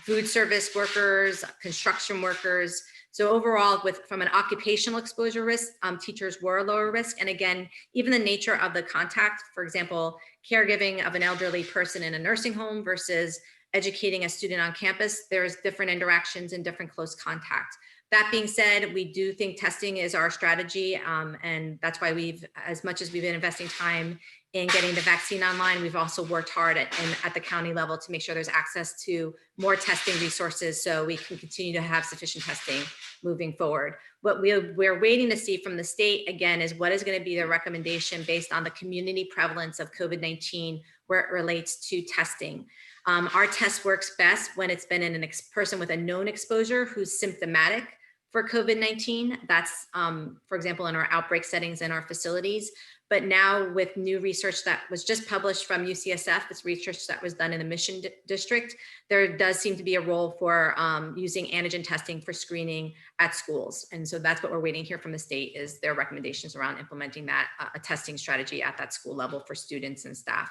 food service workers, construction workers. So overall, from an occupational exposure risk, teachers were a lower risk. And again, even the nature of the contact, for example, caregiving of an elderly person in a nursing home versus educating a student on campus, there's different interactions and different close contact. That being said, we do think testing is our strategy. And that's why as much as we've been investing time in getting the vaccine online, we've also worked hard at the county level to make sure there's access to more testing resources so we can continue to have sufficient testing moving forward. What we're waiting to see from the state, again, is what is going to be the recommendation based on the community prevalence of COVID-19 where it relates to testing. Our test works best when it's been in a person with a known exposure who's symptomatic for COVID-19. That's, for example, in our outbreak settings in our facilities. But now with new research that was just published from UCSF, this research that was done in the Mission District, there does seem to be a role for using antigen testing for screening at schools. And so that's what we're waiting here from the state, is their recommendations around implementing that a testing strategy at that school level for students and staff.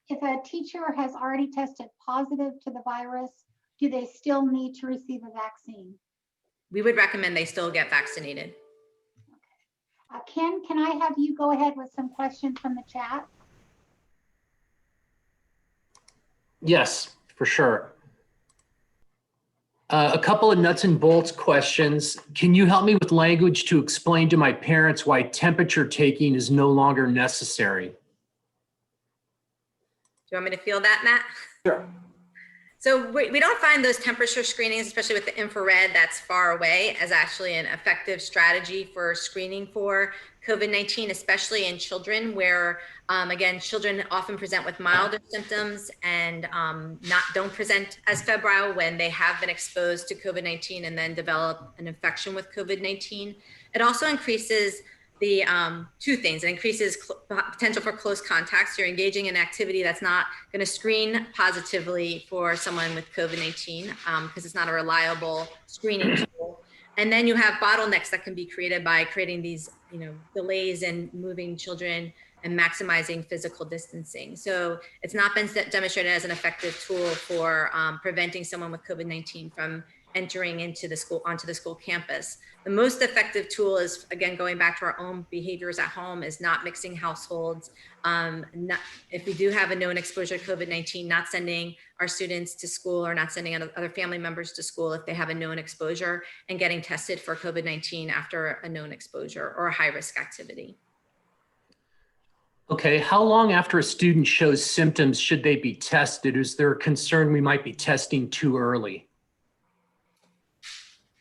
If a teacher has already tested positive to the virus, do they still need to receive a vaccine? We would recommend they still get vaccinated. Ken, can I have you go ahead with some questions from the chat? Yes, for sure. A couple of nuts and bolts questions. Can you help me with language to explain to my parents why temperature taking is no longer necessary? Do you want me to field that, Matt? Sure. So we don't find those temperature screenings, especially with the infrared that's far away, as actually an effective strategy for screening for COVID-19, especially in children where, again, children often present with milder symptoms and don't present as febrile when they have been exposed to COVID-19 and then develop an infection with COVID-19. It also increases the two things. It increases potential for close contacts. You're engaging in activity that's not going to screen positively for someone with COVID-19 because it's not a reliable screening tool. And then you have bottlenecks that can be created by creating these, delays in moving children and maximizing physical distancing. So it's not been demonstrated as an effective tool for preventing someone with COVID-19 from entering onto the school campus. The most effective tool is, again, going back to our own behaviors at home, is not mixing households. If we do have a known exposure to COVID-19, not sending our students to school or not sending other family members to school if they have a known exposure, and getting tested for COVID-19 after a known exposure or a high-risk activity. Okay, how long after a student shows symptoms should they be tested? Is there a concern we might be testing too early?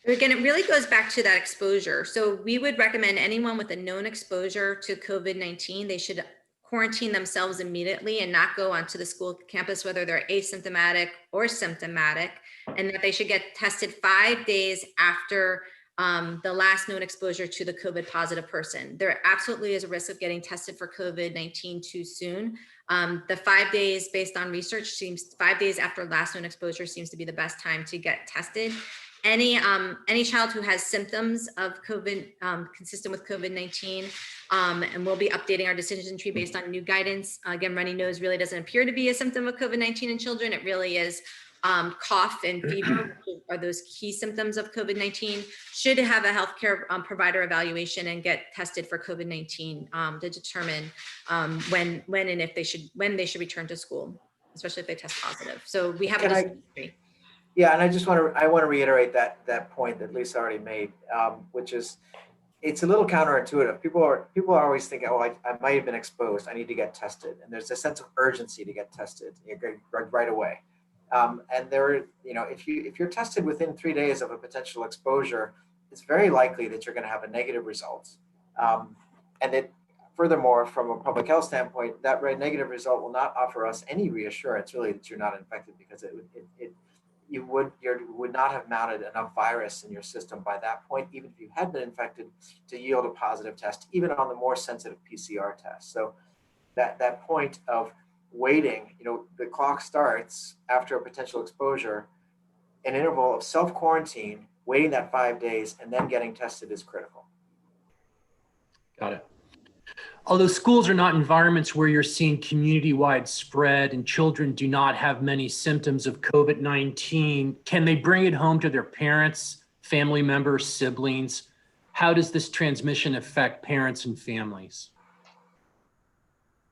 Again, it really goes back to that exposure. So we would recommend anyone with a known exposure to COVID-19, they should quarantine themselves immediately and not go onto the school campus, whether they're asymptomatic or symptomatic, and that they should get tested 5 days after the last known exposure to the COVID positive person. There absolutely is a risk of getting tested for COVID-19 too soon. The 5 days, based on research, 5 days after last known exposure seems to be the best time to get tested. Any child who has symptoms of COVID consistent with COVID-19, and we'll be updating our decision tree based on new guidance. Again, runny nose really doesn't appear to be a symptom of COVID-19 in children. It really is cough and fever are those key symptoms of COVID-19. Should have a healthcare provider evaluation and get tested for COVID-19 to determine when they should return to school, especially if they test positive. So we have a decision tree. Yeah, and I want to reiterate that point that Lisa already made, which is, it's a little counterintuitive. People are always thinking, oh, I might have been exposed, I need to get tested, and there's a sense of urgency to get tested right away. And if you're tested within 3 days of a potential exposure, it's very likely that you're going to have a negative result. And that, furthermore, from a public health standpoint, that negative result will not offer us any reassurance really that you're not infected, because you would not have mounted enough virus in your system by that point, even if you had been infected, to yield a positive test, even on the more sensitive PCR test. So that point of waiting, the clock starts after a potential exposure, an interval of self-quarantine, waiting that 5 days, and then getting tested is critical. Got it. Although schools are not environments where you're seeing community-wide spread and children do not have many symptoms of COVID-19, can they bring it home to their parents, family members, siblings? How does this transmission affect parents and families?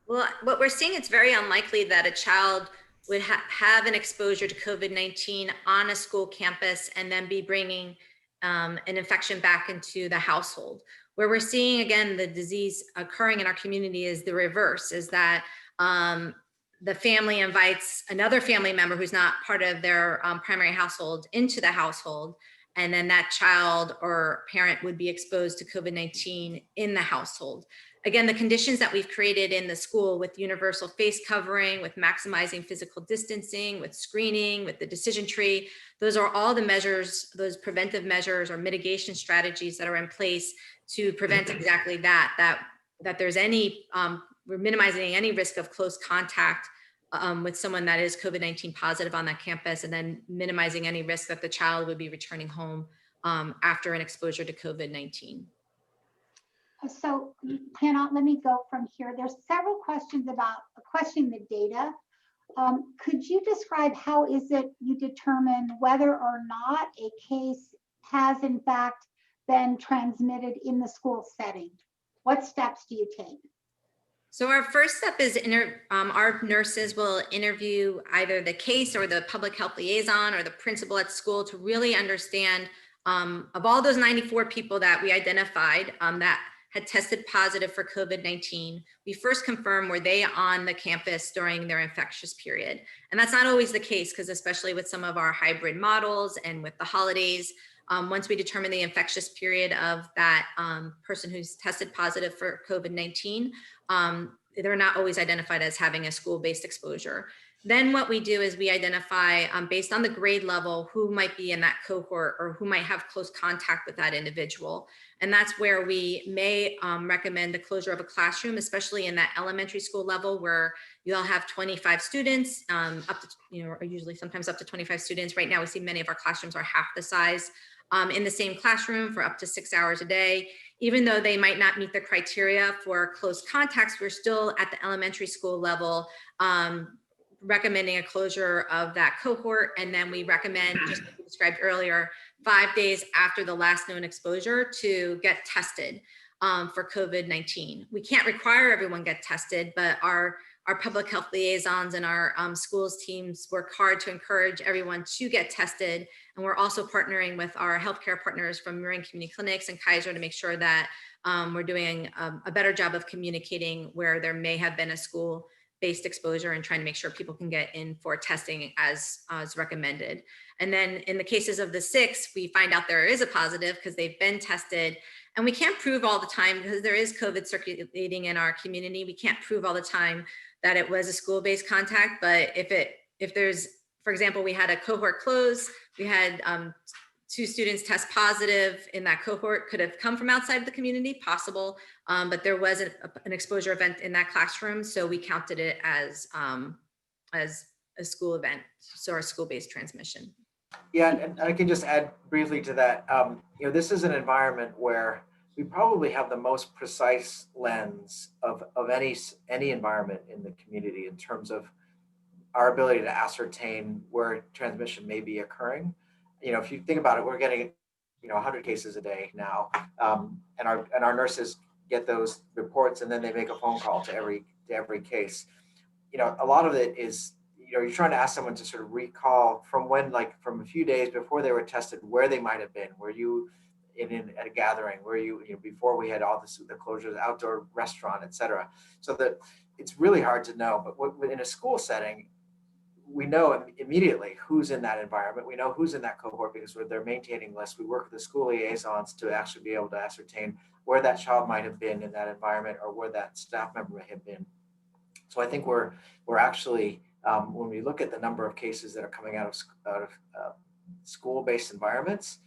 Well, what we're seeing, it's very unlikely that a child would have an exposure to COVID-19 on a school campus and then be bringing an infection back into the household. Where we're seeing, again, the disease occurring in our community is the reverse, is that the family invites another family member who's not part of their primary household into the household, and then that child or parent would be exposed to COVID-19 in the household. Again, the conditions that we've created in the school with universal face covering, with maximizing physical distancing, with screening, with the decision tree, those are all the measures, those preventive measures or mitigation strategies that are in place to prevent exactly that there's any, we're minimizing any risk of close contact with someone that is COVID-19 positive on that campus, and then minimizing any risk that the child would be returning home after an exposure to COVID-19. So let me go from here. There's several questions about questioning the data. Could you describe how is it you determine whether or not a case has in fact been transmitted in the school setting? What steps do you take? So our first step is our nurses will interview either the case or the public health liaison or the principal at school to really understand of all those 94 people that we identified that had tested positive for COVID-19, we first confirm were they on the campus during their infectious period. And that's not always the case, because especially with some of our hybrid models and with the holidays, once we determine the infectious period of that person who's tested positive for COVID-19, they're not always identified as having a school-based exposure. Then what we do is we identify based on the grade level who might be in that cohort or who might have close contact with that individual. And that's where we may recommend the closure of a classroom, especially in that elementary school level where you'll have 25 students, up to, or usually sometimes up to 25 students. Right now we see many of our classrooms are half the size in the same classroom for up to 6 hours a day. Even though they might not meet the criteria for close contacts, we're still at the elementary school level recommending a closure of that cohort. And then we recommend, just like we described earlier, 5 days after the last known exposure to get tested for COVID-19. We can't require everyone get tested, but our public health liaisons and our schools teams work hard to encourage everyone to get tested. And we're also partnering with our healthcare partners from Marin Community Clinics and Kaiser to make sure that we're doing a better job of communicating where there may have been a school-based exposure and trying to make sure people can get in for testing as recommended. And then in the cases of the 6, we find out there is a positive because they've been tested. And we can't prove all the time, because there is COVID circulating in our community. We can't prove all the time that it was a school-based contact, but if there's, for example, we had a cohort close, we had 2 students test positive in that cohort, could have come from outside the community, possible, but there was an exposure event in that classroom, so we counted it as a school event, so our school-based transmission. Yeah, and I can just add briefly to that. This is an environment where we probably have the most precise lens of any environment in the community in terms of our ability to ascertain where transmission may be occurring. If you think about it, we're getting 100 cases a day now, and our nurses get those reports, and then they make a phone call to every case. A lot of it is you're trying to ask someone to sort of recall from when, like from a few days before they were tested, where they might have been. Were you at a gathering? Were you before we had all the closures, outdoor restaurant, et cetera? So that it's really hard to know. But in a school setting, we know immediately who's in that environment. We know who's in that cohort because they're maintaining lists. We work with the school liaisons to actually be able to ascertain where that child might have been in that environment or where that staff member may have been. So I think we're actually, when we look at the number of cases that are coming out of school-based environments,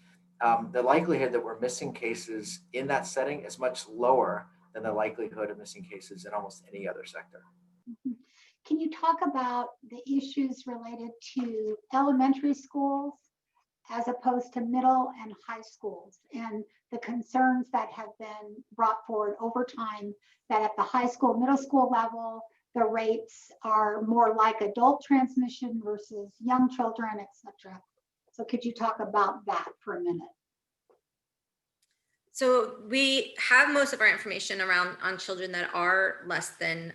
the likelihood that we're missing cases in that setting is much lower than the likelihood of missing cases in almost any other sector. Mm-hmm. Can you talk about the issues related to elementary schools as opposed to middle and high schools, and the concerns that have been brought forward over time that at the high school, middle school level, the rates are more like adult transmission versus young children, etc. So could you talk about that for a minute? So we have most of our information on children that are less than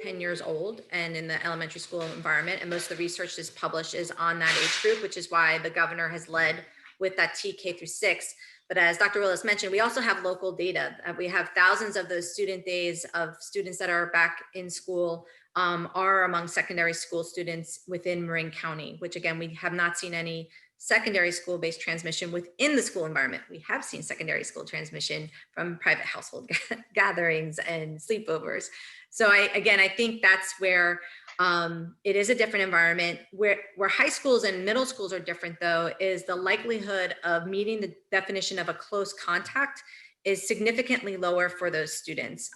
10 years old and in the elementary school environment. And most of the research that's published is on that age group, which is why the governor has led with that TK through 6. But as Dr. Willis mentioned, we also have local data. We have thousands of those student days of students that are back in school are among secondary school students within Marin County, which again, we have not seen any secondary school-based transmission within the school environment. We have seen secondary school transmission from private household gatherings and sleepovers. So I think that's where it is a different environment. Where high schools and middle schools are different, though, is the likelihood of meeting the definition of a close contact is significantly lower for those students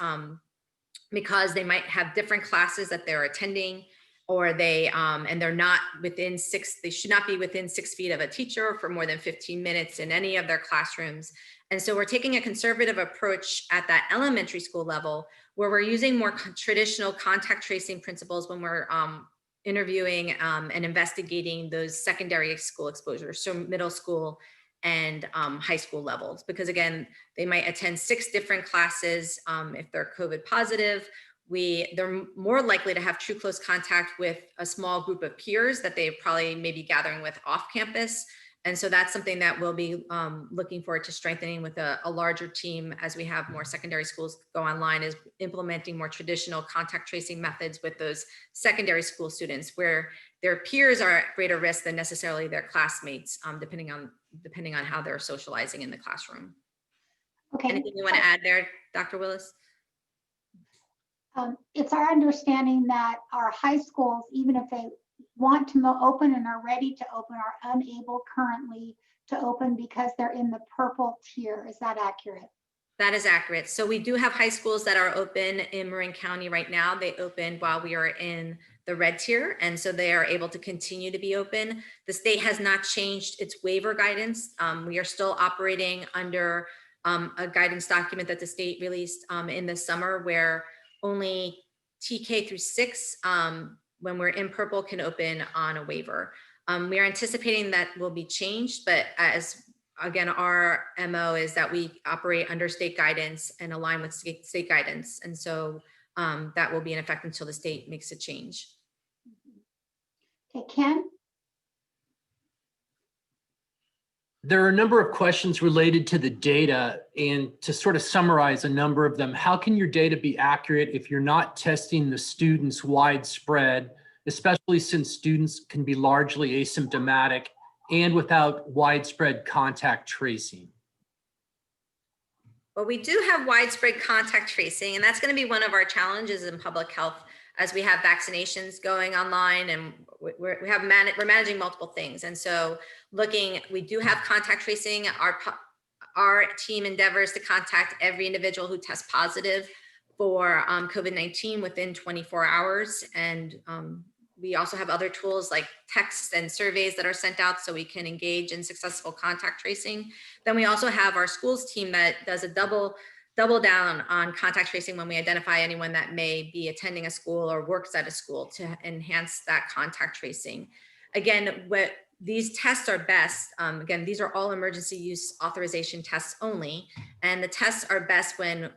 because they might have different classes that they're attending, or and they're not within they should not be within 6 feet of a teacher for more than 15 minutes in any of their classrooms. And so we're taking a conservative approach at that elementary school level where we're using more traditional contact tracing principles when we're interviewing and investigating those secondary school exposures, so middle school and high school levels, because again, they might attend 6 different classes. If they're COVID positive, they're more likely to have true close contact with a small group of peers that they probably may be gathering with off campus. And so that's something that we'll be looking forward to strengthening with a larger team as we have more secondary schools go online, is implementing more traditional contact tracing methods with those secondary school students where their peers are at greater risk than necessarily their classmates, depending on how they're socializing in the classroom. Okay. Anything you want to add there, Dr. Willis? It's our understanding that our high schools, even if they want to open and are ready to open, are unable currently to open because they're in the purple tier. Is that accurate? That is accurate. So we do have high schools that are open in Marin County right now. They opened while we are in the red tier, and so they are able to continue to be open. The state has not changed its waiver guidance. We are still operating under a guidance document that the state released in the summer, where only TK through 6, when we're in purple, can open on a waiver. We are anticipating that will be changed, but as again, our MO is that we operate under state guidance and align with state guidance. And so that will be in effect until the state makes a change. Okay, Ken? There are a number of questions related to the data, and to sort of summarize a number of them, how can your data be accurate if you're not testing the students widespread, especially since students can be largely asymptomatic and without widespread contact tracing? Well, we do have widespread contact tracing, and that's going to be one of our challenges in public health as we have vaccinations going online, and we're managing multiple things. And so we do have contact tracing. Our team endeavors to contact every individual who tests positive for COVID-19 within 24 hours. And we also have other tools like texts and surveys that are sent out so we can engage in successful contact tracing. Then we also have our schools team that does a double down on contact tracing when we identify anyone that may be attending a school or works at a school to enhance that contact tracing. Again, these tests are best, again, these are all emergency use authorization tests only, and the tests are best when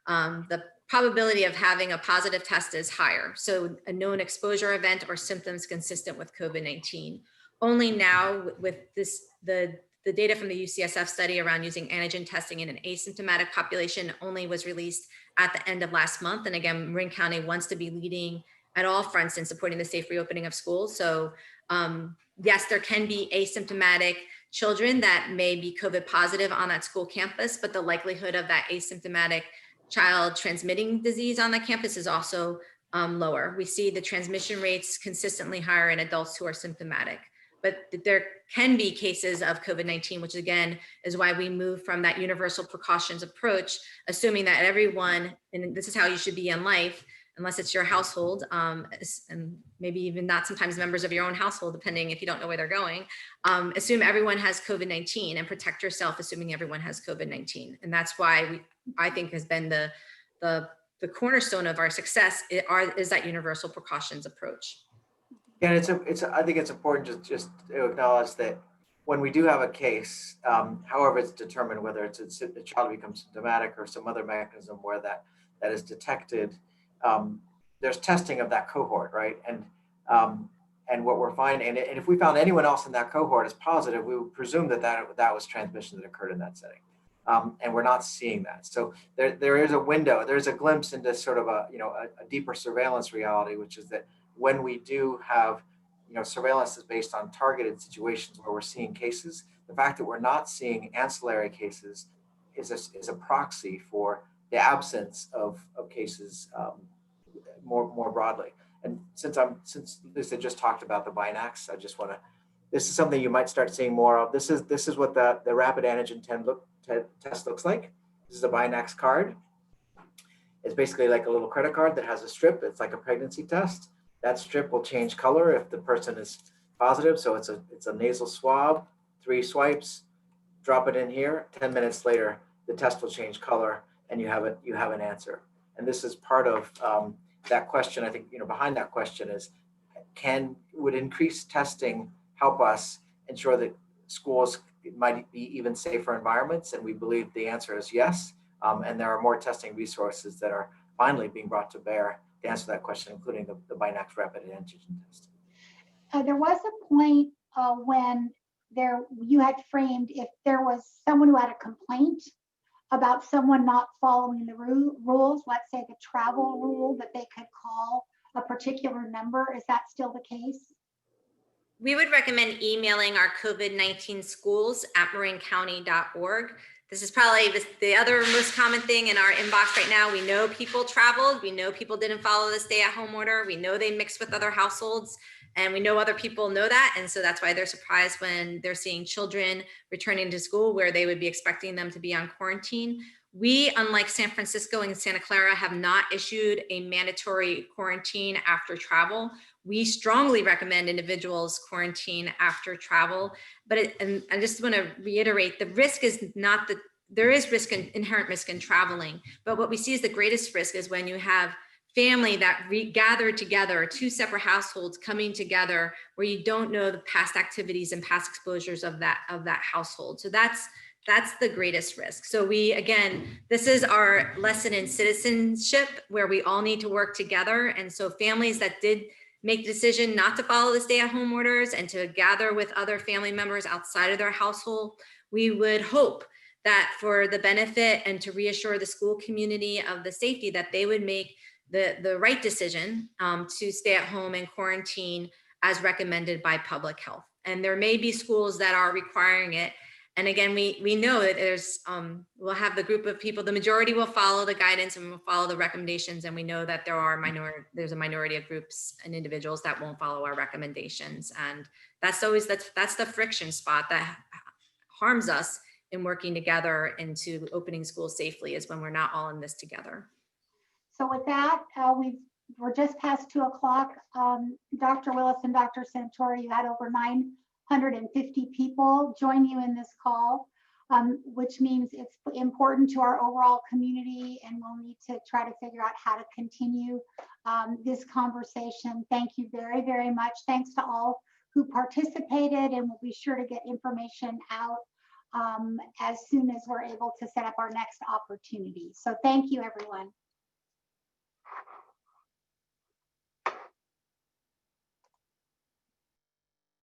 the probability of having a positive test is higher. So a known exposure event or symptoms consistent with COVID-19. Only now with the data from the UCSF study around using antigen testing in an asymptomatic population only was released at the end of last month. And again, Marin County wants to be leading at all fronts in supporting the safe reopening of schools. So yes, there can be asymptomatic children that may be COVID positive on that school campus, but the likelihood of that asymptomatic child transmitting disease on the campus is also lower. We see the transmission rates consistently higher in adults who are symptomatic, but there can be cases of COVID-19, which again is why we move from that universal precautions approach, assuming that everyone, and this is how you should be in life, unless it's your household, and maybe even not sometimes members of your own household, depending if you don't know where they're going, assume everyone has COVID-19 and protect yourself, assuming everyone has COVID-19. And that's why I think has been the cornerstone of our success is that universal precautions approach. And I think it's important just to acknowledge that when we do have a case, however it's determined, whether it's a child becomes symptomatic or some other mechanism where that is detected, there's testing of that cohort, right? And what we're finding, and if we found anyone else in that cohort as positive, we would presume that was transmission that occurred in that setting. And we're not seeing that. So there is a window, there's a glimpse into sort of a deeper surveillance reality, which is that when we do have, surveillance is based on targeted situations where we're seeing cases, the fact that we're not seeing ancillary cases is a proxy for the absence of cases more broadly. And since Lisa just talked about the Binax, this is something you might start seeing more of. This is what the rapid antigen test looks like. This is a Binax card. It's basically like a little credit card that has a strip. It's like a pregnancy test. That strip will change color if the person is positive. So it's a nasal swab, 3 swipes, drop it in here. 10 minutes later, the test will change color, and you have an answer. And this is part of that question. I think behind that question is, would increased testing help us ensure that schools it might be even safer environments? And we believe the answer is yes. And there are more testing resources that are finally being brought to bear to answer that question, including the Binax rapid antigen test. There was a point when you had framed if there was someone who had a complaint about someone not following the rules, let's say the travel rule, that they could call a particular number. Is that still the case? We would recommend emailing our COVID-19 schools at marincounty.org. This is probably the other most common thing in our inbox right now. We know people traveled. We know people didn't follow the stay-at-home order. We know they mixed with other households, and we know other people know that. And so that's why they're surprised when they're seeing children returning to school where they would be expecting them to be on quarantine. We, unlike San Francisco and Santa Clara, have not issued a mandatory quarantine after travel. We strongly recommend individuals quarantine after travel, but and I just want to reiterate, the risk is not that there is inherent risk in traveling, but what we see is the greatest risk is when you have family that gather together, two separate households coming together where you don't know the past activities and past exposures of that household. So that's the greatest risk. So this is our lesson in citizenship where we all need to work together. And so families that did make the decision not to follow the stay-at-home orders and to gather with other family members outside of their household, we would hope that for the benefit and to reassure the school community of the safety, that they would make the right decision to stay at home and quarantine as recommended by public health. And there may be schools that are requiring it. And again, we know that we'll have the group of people, the majority will follow the guidance and will follow the recommendations. And we know that there's a minority of groups and individuals that won't follow our recommendations. And that's the friction spot that harms us in working together into opening schools safely, is when we're not all in this together. So with that, we're just past 2 o'clock. Dr. Willis and Dr. Santori, you had over 950 people join you in this call, which means it's important to our overall community, and we'll need to try to figure out how to continue this conversation. Thank you very, very much. Thanks to all who participated, and we'll be sure to get information out as soon as we're able to set up our next opportunity. So thank you, everyone.